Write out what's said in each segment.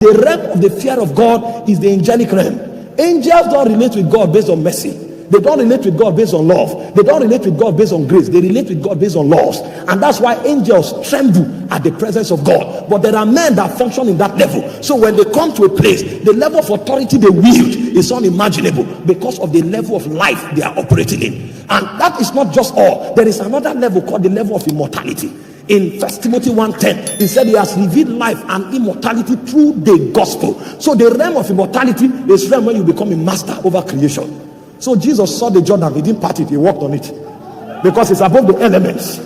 The realm of the fear of God is the angelic realm. Angels don't relate with God based on mercy. They don't relate with God based on love. They don't relate with God based on grace. They relate with God based on laws. And that's why angels tremble at the presence of God. But there are men that function in that level. So when they come to a place, the level of authority they wield is unimaginable because of the level of life they are operating in. And that is not just all. There is another level called the level of immortality. In 1 Timothy 1:10, he said he has revealed life and immortality through the gospel. So the realm of immortality is realm when you become a master over creation. So Jesus saw the Jordan, he didn't part it, he walked on it. Because it's above the elements.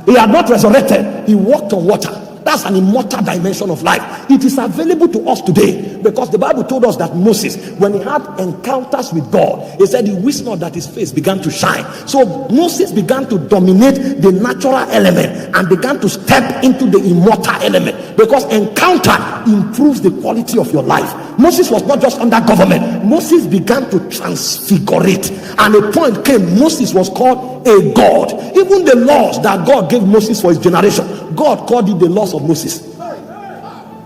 He had not resurrected, he walked on water. That's an immortal dimension of life. It is available to us today because the Bible told us that Moses, when he had encounters with God, he said he wished not that his face began to shine. So Moses began to dominate the natural element and began to step into the immortal element, because encounter improves the quality of your life. Moses was not just under government. Moses began to transfigurate, and a point came, Moses was called a god. Even the laws that God gave Moses for his generation, God called it the laws of Moses.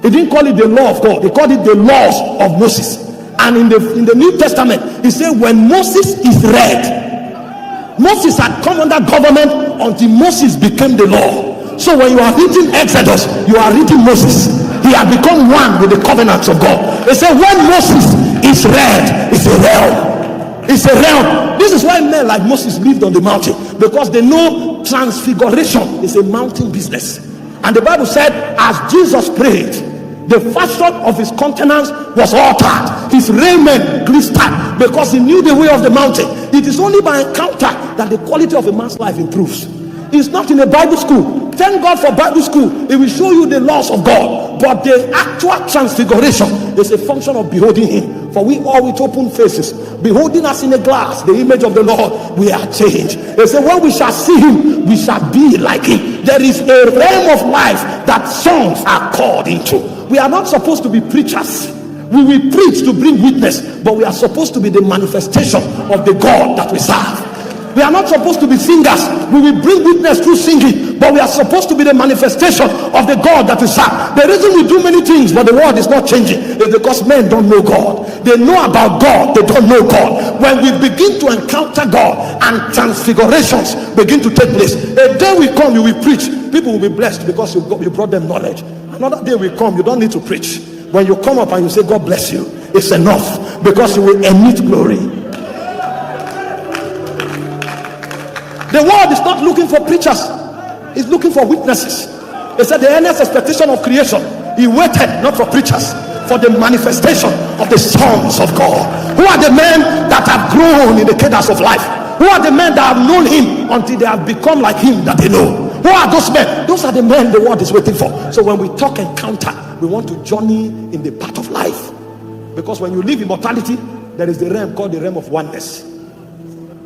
He didn't call it the law of God, he called it the laws of Moses. And in the New Testament, he said when Moses is read, Moses had come under government until Moses became the law. So when you are reading Exodus, you are reading Moses. He had become one with the covenants of God. He said when Moses is read, it's a realm. It's a realm. This is why men like Moses lived on the mountain, because they know transfiguration is a mountain business. And the Bible said as Jesus prayed, the fashion of his countenance was altered, his raiment glistered, because he knew the way of the mountain. It is only by encounter that the quality of a man's life improves. It's not in a Bible school. Thank God for Bible school. It will show you the laws of God. But the actual transfiguration is a function of beholding him. For we all with open faces, beholding us in a glass, the image of the Lord, we are changed. They say when we shall see him, we shall be like him. There is a realm of life that songs are called into. We are not supposed to be preachers. We will preach to bring witness, but we are supposed to be the manifestation of the God that we serve. We are not supposed to be singers. We will bring witness through singing, but we are supposed to be the manifestation of the God that we serve. The reason we do many things but the world is not changing is because men don't know God. They know about God, they don't know God. When we begin to encounter God and transfigurations begin to take place, a day will come you will preach, people will be blessed because you brought them knowledge. Another day will come, you don't need to preach. When you come up and you say God bless you, it's enough, because you will emit glory. The world is not looking for preachers, it's looking for witnesses. They said the earnest expectation of creation, he waited not for preachers, for the manifestation of the sons of God. Who are the men that have grown in the cadence of life? Who are the men that have known him until they have become like him that they know? Who are those men? Those are the men the world is waiting for. So when we talk encounter, we want to journey in the path of life, because when you live immortality, there is the realm called the realm of oneness.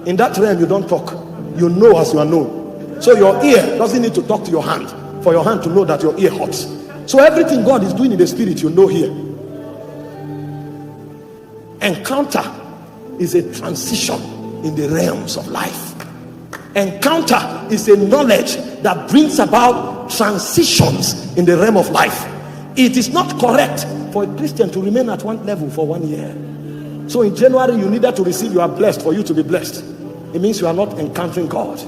In that realm you don't talk, you know as you are known. So your ear doesn't need to talk to your hand for your hand to know that your ear hurts. So everything God is doing in the spirit, you know here. Encounter is a transition in the realms of life. Encounter is a knowledge that brings about transitions in the realm of life. It is not correct for a Christian to remain at one level for 1 year. So in January you needed to receive, you are blessed, for you to be blessed. It means you are not encountering God.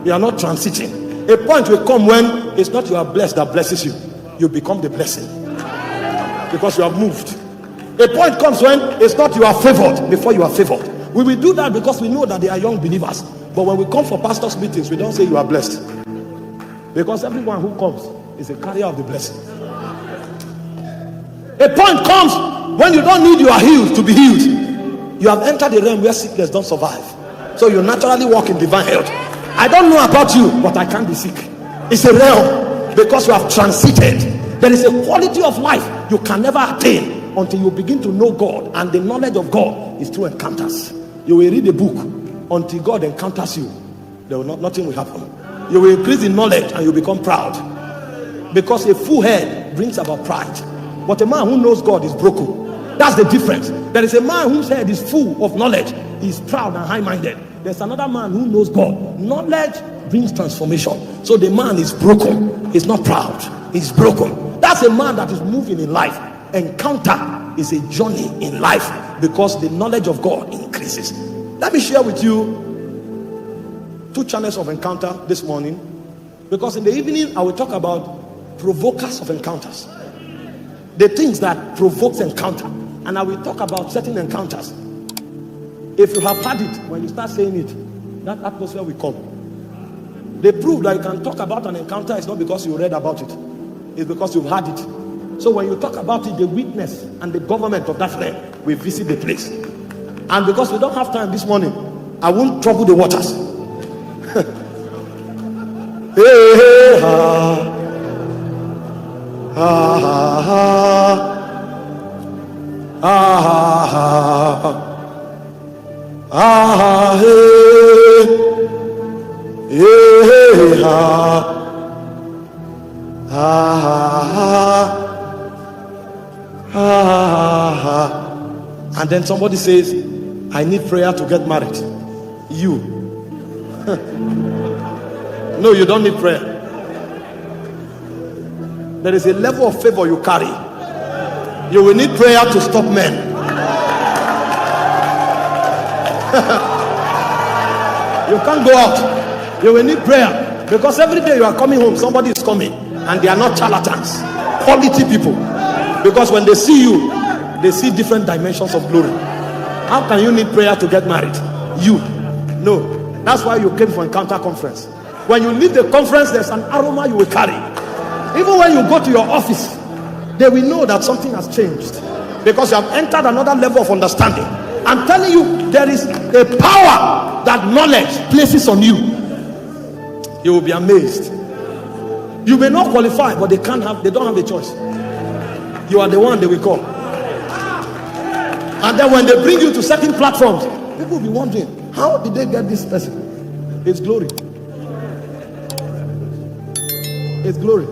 You are not transiting. A point will come when it's not you are blessed that blesses you. You become the blessing because you have moved. A point comes when it's not you are favored before you are favored. We will do that because we know that they are young believers. But when we come for pastors' meetings, we don't say you are blessed, because everyone who comes is a carrier of the blessing. A point comes when you don't need you are healed to be healed. You have entered the realm where sickness don't survive. So you naturally walk in divine health. I don't know about you, but I can't be sick. It's a realm because you have transited. There is a quality of life you can never attain until you begin to know God, and the knowledge of God is through encounters. You will read a book until God encounters you. Nothing will happen. You will increase in knowledge and you become proud, because a full head brings about pride, but a man who knows God is broken. That's the difference. There is a man whose head is full of knowledge, he's proud and high-minded. There's another man who knows God. Knowledge brings transformation. So the man is broken, he's not proud, he's broken. That's a man that is moving in life. encounter is a journey in life because the knowledge of God increases. Let me share with you 2 channels of encounter this morning, because in the evening I will talk about provokers of encounters, the things that provokes encounter, and I will talk about certain encounters. If you have had it, when you start saying it, that atmosphere will come. They prove that you can talk about an encounter. It's not because you read about it, it's because you've had it. So when you talk about it, the witness and the government of that land will visit the place. And because we don't have time this morning, I won't trouble the waters. Hey, ha, ha, ha, ha, ha, ha, hey, ha, and then somebody says, I need prayer to get married. You no, you don't need prayer. There is a level of favor you carry. You will need prayer to stop men. You can't go out. You will need prayer, because every day you are coming home, somebody is coming, and they are not charlatans, quality people. Because when they see you, they see different dimensions of glory. How can you need prayer to get married? You no. That's why you came for Encounter Conference. When you leave the conference, there's an aroma you will carry. Even when you go to your office, they will know that something has changed, because you have entered another level of understanding. I'm telling you, there is a power that knowledge places on you. You will be amazed. You may not qualify, but they don't have a choice. You are the one they will call. And then when they bring you to certain platforms, people will be wondering, how did they get this person? It's glory. It's glory.